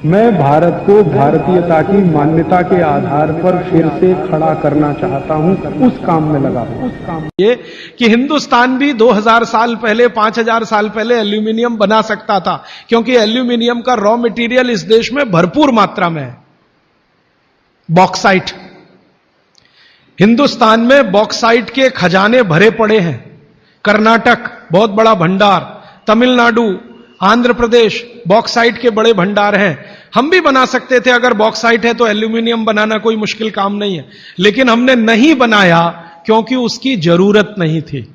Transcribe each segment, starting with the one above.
मैं भारत को भारतीयता की मान्यता के आधार पर फिर से खड़ा करना चाहता हूं, उस काम में लगा हूं। ये कि हिंदुस्तान भी 2000 साल पहले, 5000 साल पहले एल्यूमिनियम बना सकता था, क्योंकि एल्यूमिनियम का रॉ मटेरियल इस देश में भरपूर मात्रा में है। बॉक्साइट, हिंदुस्तान में बॉक्साइट के खजाने भरे पड़े हैं। कर्नाटक बहुत बड़ा भंडार, तमिलनाडु, आंध्र प्रदेश बॉक्साइट के बड़े भंडार हैं। हम भी बना सकते थे, अगर बॉक्साइट है तो एल्यूमिनियम बनाना कोई मुश्किल काम नहीं है, लेकिन हमने नहीं बनाया क्योंकि उसकी जरूरत नहीं थी।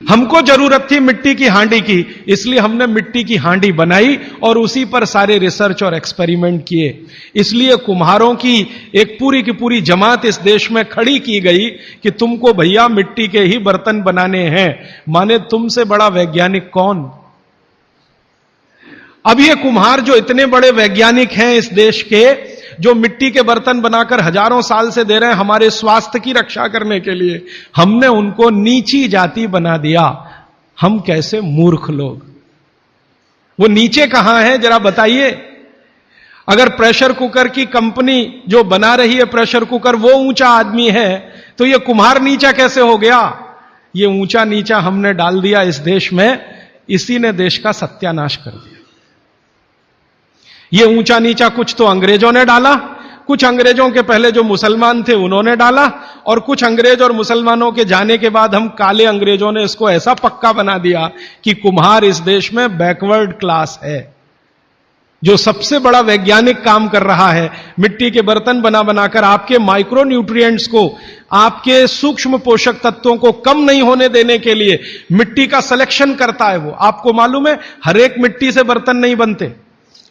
हमको जरूरत थी मिट्टी की हांडी की, इसलिए हमने मिट्टी की हांडी बनाई और उसी पर सारे रिसर्च और एक्सपेरिमेंट किए। इसलिए कुम्हारों की एक पूरी की पूरी जमात इस देश में खड़ी की गई कि तुमको भैया मिट्टी के ही बर्तन बनाने हैं। माने तुमसे बड़ा वैज्ञानिक कौन? अब ये कुम्हार जो इतने बड़े वैज्ञानिक हैं इस देश के, जो मिट्टी के बर्तन बनाकर हजारों साल से दे रहे हैं हमारे स्वास्थ्य की रक्षा करने के लिए, हमने उनको नीची जाति बना दिया। हम कैसे मूर्ख लोग! वो नीचे कहां है जरा बताइए। अगर प्रेशर कुकर की कंपनी जो बना रही है प्रेशर कुकर वो ऊंचा आदमी है, तो ये कुम्हार नीचा कैसे हो गया? ये ऊंचा नीचा हमने डाल दिया इस देश में, इसी ने देश का सत्यानाश कर दिया। ये ऊंचा नीचा कुछ तो अंग्रेजों ने डाला, कुछ अंग्रेजों के पहले जो मुसलमान थे उन्होंने डाला, और कुछ अंग्रेज और मुसलमानों के जाने के बाद हम काले अंग्रेजों ने इसको ऐसा पक्का बना दिया कि कुम्हार इस देश में बैकवर्ड क्लास है। जो सबसे बड़ा वैज्ञानिक काम कर रहा है मिट्टी के बर्तन बना बनाकर आपके माइक्रो न्यूट्रिएंट्स को, आपके सूक्ष्म पोषक तत्वों को कम नहीं होने देने के लिए मिट्टी का सिलेक्शन करता है। वो आपको मालूम है, हर एक मिट्टी से बर्तन नहीं बनते।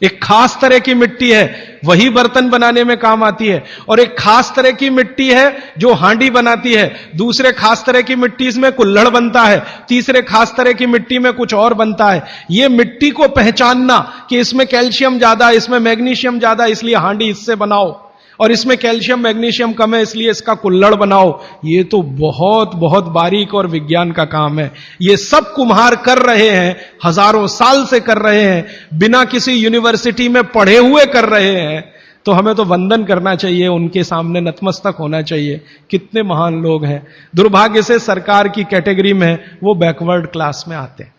एक खास तरह की मिट्टी है वही बर्तन बनाने में काम आती है, और एक खास तरह की मिट्टी है जो हांडी बनाती है, दूसरे खास तरह की मिट्टी इसमें कुल्हड़ बनता है, तीसरे खास तरह की मिट्टी में कुछ और बनता है। यह मिट्टी को पहचानना कि इसमें कैल्शियम ज्यादा, इसमें मैग्नीशियम ज्यादा, इसलिए हांडी इससे बनाओ, और इसमें कैल्शियम मैग्नीशियम कम है इसलिए इसका कुल्हड़ बनाओ, ये तो बहुत बहुत बारीक और विज्ञान का काम है। ये सब कुम्हार कर रहे हैं, हजारों साल से कर रहे हैं, बिना किसी यूनिवर्सिटी में पढ़े हुए कर रहे हैं। तो हमें तो वंदन करना चाहिए, उनके सामने नतमस्तक होना चाहिए। कितने महान लोग हैं। दुर्भाग्य से सरकार की कैटेगरी में वो बैकवर्ड क्लास में आते हैं।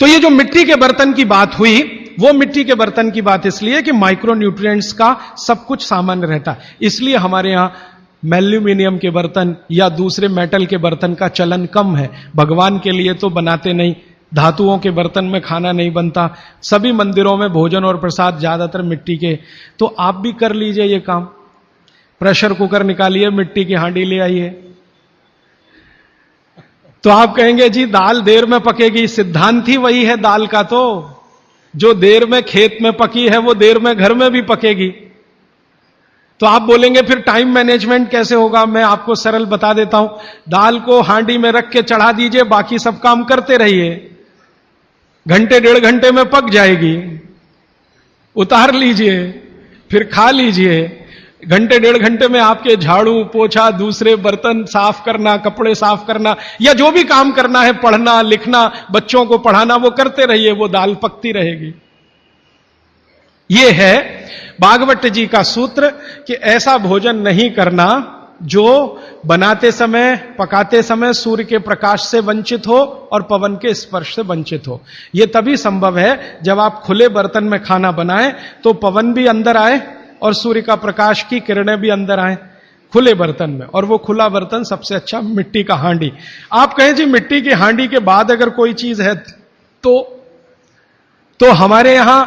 तो ये जो मिट्टी के बर्तन की बात हुई, वो मिट्टी के बर्तन की बात इसलिए कि माइक्रो न्यूट्रिएंट्स का सब कुछ सामान्य रहता है, इसलिए हमारे यहां एल्यूमिनियम के बर्तन या दूसरे मेटल के बर्तन का चलन कम है। भगवान के लिए तो बनाते नहीं, धातुओं के बर्तन में खाना नहीं बनता, सभी मंदिरों में भोजन और प्रसाद ज्यादातर मिट्टी के। तो आप भी कर लीजिए ये काम, प्रेशर कुकर निकालिए, मिट्टी की हांडी ले आइए। तो आप कहेंगे जी दाल देर में पकेगी, सिद्धांत ही वही है दाल का, तो जो देर में खेत में पकी है वो देर में घर में भी पकेगी। तो आप बोलेंगे फिर टाइम मैनेजमेंट कैसे होगा? मैं आपको सरल बता देता हूं, दाल को हांडी में रख के चढ़ा दीजिए, बाकी सब काम करते रहिए, घंटे डेढ़ घंटे में पक जाएगी, उतार लीजिए, फिर खा लीजिए। घंटे डेढ़ घंटे में आपके झाड़ू पोछा, दूसरे बर्तन साफ करना, कपड़े साफ करना, या जो भी काम करना है, पढ़ना लिखना, बच्चों को पढ़ाना, वो करते रहिए, वो दाल पकती रहेगी। ये है भागवत जी का सूत्र कि ऐसा भोजन नहीं करना जो बनाते समय, पकाते समय सूर्य के प्रकाश से वंचित हो और पवन के स्पर्श से वंचित हो। यह तभी संभव है जब आप खुले बर्तन में खाना बनाएं तो पवन भी अंदर आए और सूर्य का प्रकाश की किरणें भी अंदर आए खुले बर्तन में, और वो खुला बर्तन सबसे अच्छा मिट्टी का हांडी। आप कहें जी मिट्टी की हांडी के बाद अगर कोई चीज है तो हमारे यहां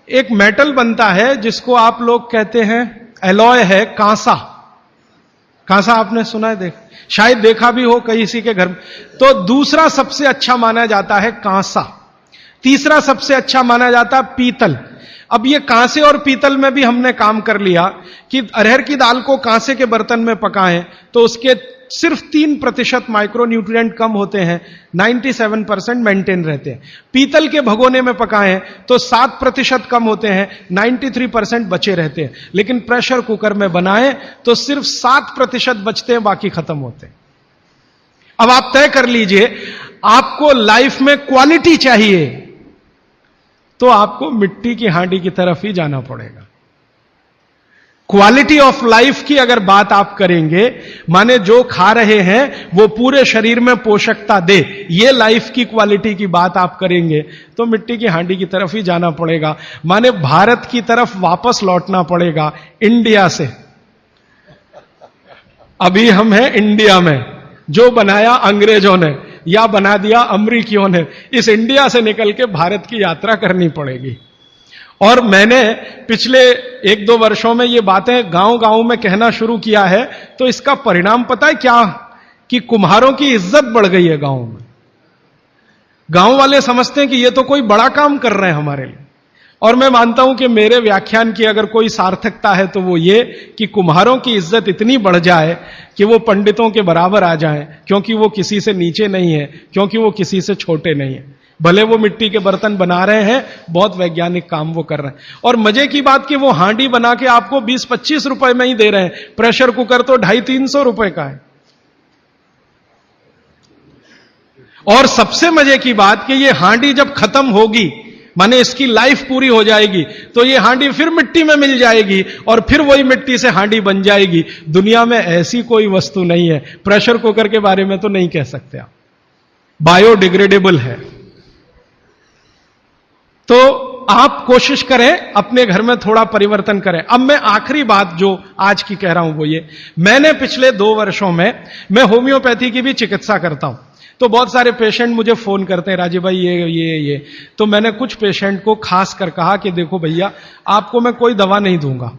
एक मेटल बनता है जिसको आप लोग कहते हैं एलॉय है, कांसा। कांसा आपने सुना है, शायद देखा भी हो किसी के घर में। तो दूसरा सबसे अच्छा माना जाता है कांसा, तीसरा सबसे अच्छा माना जाता है पीतल। अब ये कांसे और पीतल में भी हमने काम कर लिया कि अरहर की दाल को कांसे के बर्तन में पकाएं तो उसके सिर्फ 3% माइक्रो न्यूट्रिएंट कम होते हैं, 97% मेंटेन रहते हैं। पीतल के भगोने में पकाएं तो 7% कम होते हैं, 93% बचे रहते हैं। लेकिन प्रेशर कुकर में बनाएं तो सिर्फ 7% बचते हैं, बाकी खत्म होते हैं। अब आप तय कर लीजिए, आपको लाइफ में क्वालिटी चाहिए तो आपको मिट्टी की हांडी की तरफ ही जाना पड़ेगा। क्वालिटी ऑफ लाइफ की अगर बात आप करेंगे, माने जो खा रहे हैं वो पूरे शरीर में पोषकता दे, ये लाइफ की क्वालिटी की बात आप करेंगे, तो मिट्टी की हांडी की तरफ ही जाना पड़ेगा। माने भारत की तरफ वापस लौटना पड़ेगा इंडिया से। अभी हम हैं इंडिया में, जो बनाया अंग्रेजों ने या बना दिया अमरीकियों ने, इस इंडिया से निकल के भारत की यात्रा करनी पड़ेगी। और मैंने पिछले 1-2 वर्षों में ये बातें गांव-गांव में कहना शुरू किया है, तो इसका परिणाम पता है क्या, कि कुम्हारों की इज्जत बढ़ गई है गांव में। गांव वाले समझते हैं कि ये तो कोई बड़ा काम कर रहे हैं हमारे लिए। और मैं मानता हूं कि मेरे व्याख्यान की अगर कोई सार्थकता है तो वो ये कि कुम्हारों की इज्जत इतनी बढ़ जाए कि वो पंडितों के बराबर आ जाएं, क्योंकि वो किसी से नीचे नहीं है, क्योंकि वो किसी से छोटे नहीं है। भले वो मिट्टी के बर्तन बना रहे हैं, बहुत वैज्ञानिक काम वो कर रहे हैं। और मजे की बात कि वो हांडी बना के आपको 20-25 रुपए में ही दे रहे हैं, प्रेशर कुकर तो 250-300 रुपए का है। और सबसे मजे की बात कि ये हांडी जब खत्म होगी, माने इसकी लाइफ पूरी हो जाएगी, तो ये हांडी फिर मिट्टी में मिल जाएगी और फिर वही मिट्टी से हांडी बन जाएगी। दुनिया में ऐसी कोई वस्तु नहीं है। प्रेशर कुकर के बारे में तो नहीं कह सकते आप, बायोडिग्रेडेबल है। तो आप कोशिश करें अपने घर में थोड़ा परिवर्तन करें। अब मैं आखिरी बात जो आज की कह रहा हूं वो ये, मैंने पिछले 2 वर्षों में मैं होम्योपैथी की भी चिकित्सा करता हूं, तो बहुत सारे पेशेंट मुझे फोन करते हैं, राजीव भाई ये। तो मैंने कुछ पेशेंट को खास कर कहा कि देखो भैया, आपको मैं कोई दवा नहीं दूंगा।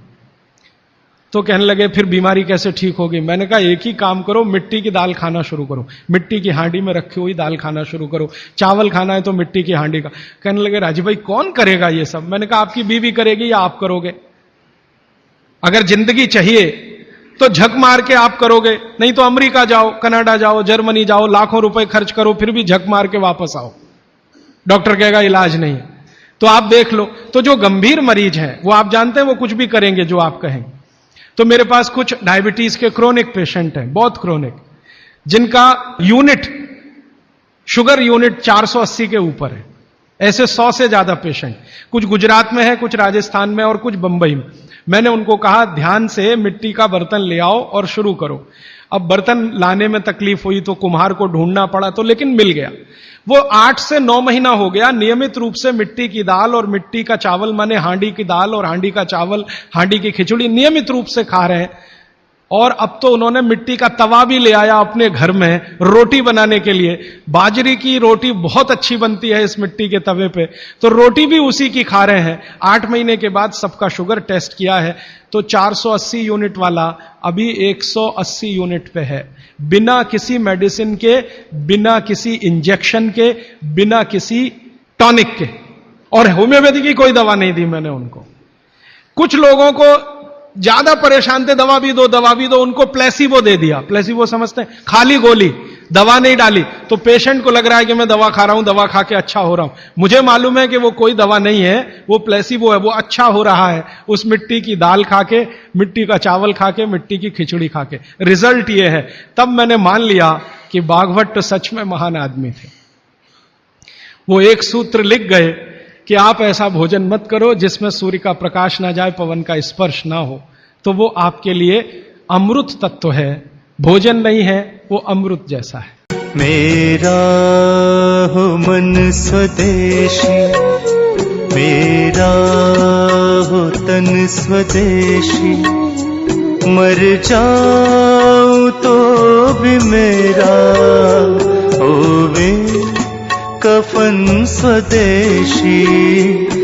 तो कहने लगे फिर बीमारी कैसे ठीक होगी? मैंने कहा एक ही काम करो, मिट्टी की दाल खाना शुरू करो, मिट्टी की हांडी में रखी हुई दाल खाना शुरू करो। चावल खाना है तो मिट्टी की हांडी का। कहने लगे राजीव भाई कौन करेगा ये सब? मैंने कहा आपकी बीवी करेगी या आप करोगे? अगर जिंदगी चाहिए तो झक मार के आप करोगे, नहीं तो अमेरिका जाओ, कनाडा जाओ, जर्मनी जाओ, लाखों रुपए खर्च करो, फिर भी झक मार के वापस आओ, डॉक्टर कहेगा इलाज नहीं है। तो आप देख लो, तो जो गंभीर मरीज हैं वो आप जानते हैं वो कुछ भी करेंगे जो आप कहेंगे। तो मेरे पास कुछ डायबिटीज के क्रोनिक पेशेंट हैं, बहुत क्रोनिक, जिनका यूनिट, शुगर यूनिट 480 के ऊपर है। ऐसे 100 से ज्यादा पेशेंट, कुछ गुजरात में है, कुछ राजस्थान में और कुछ बंबई में। मैंने उनको कहा ध्यान से मिट्टी का बर्तन ले आओ और शुरू करो। अब बर्तन लाने में तकलीफ हुई तो कुम्हार को ढूंढना पड़ा, तो लेकिन मिल गया। वो 8 से 9 महीना हो गया नियमित रूप से मिट्टी की दाल और मिट्टी का चावल, माने हांडी की दाल और हांडी का चावल, हांडी की खिचड़ी नियमित रूप से खा रहे हैं। और अब तो उन्होंने मिट्टी का तवा भी ले आया अपने घर में रोटी बनाने के लिए। बाजरे की रोटी बहुत अच्छी बनती है इस मिट्टी के तवे पे, तो रोटी भी उसी की खा रहे हैं। 8 महीने के बाद सबका शुगर टेस्ट किया है तो 480 यूनिट वाला अभी 180 यूनिट पे है, बिना किसी मेडिसिन के, बिना किसी इंजेक्शन के, बिना किसी टॉनिक के। और होम्योपैथी की कोई दवा नहीं दी मैंने उनको। कुछ लोगों को ज्यादा परेशान थे, दवा भी दो, उनको प्लेसिबो दे दिया। प्लेसिबो समझते हैं? खाली गोली, दवा नहीं डाली। तो पेशेंट को लग रहा है कि मैं दवा खा रहा हूं, दवा खा के अच्छा हो रहा हूं। मुझे मालूम है कि वो कोई दवा नहीं है, वो प्लेसिबो है, वो अच्छा हो रहा है उस मिट्टी की दाल खा के, मिट्टी का चावल खा के, मिट्टी की खिचड़ी खा के। रिजल्ट ये है। तब मैंने मान लिया कि बाघभट्ट सच में महान आदमी थे। वो एक सूत्र लिख गए कि आप ऐसा भोजन मत करो जिसमें सूर्य का प्रकाश ना जाए, पवन का स्पर्श ना हो। तो वो आपके लिए अमृत तत्व है, भोजन नहीं है, वो अमृत जैसा है। मेरा हो मन स्वदेशी, मेरा हो तन स्वदेशी, मर जाऊं तो भी मेरा होवे कफन स्वदेशी।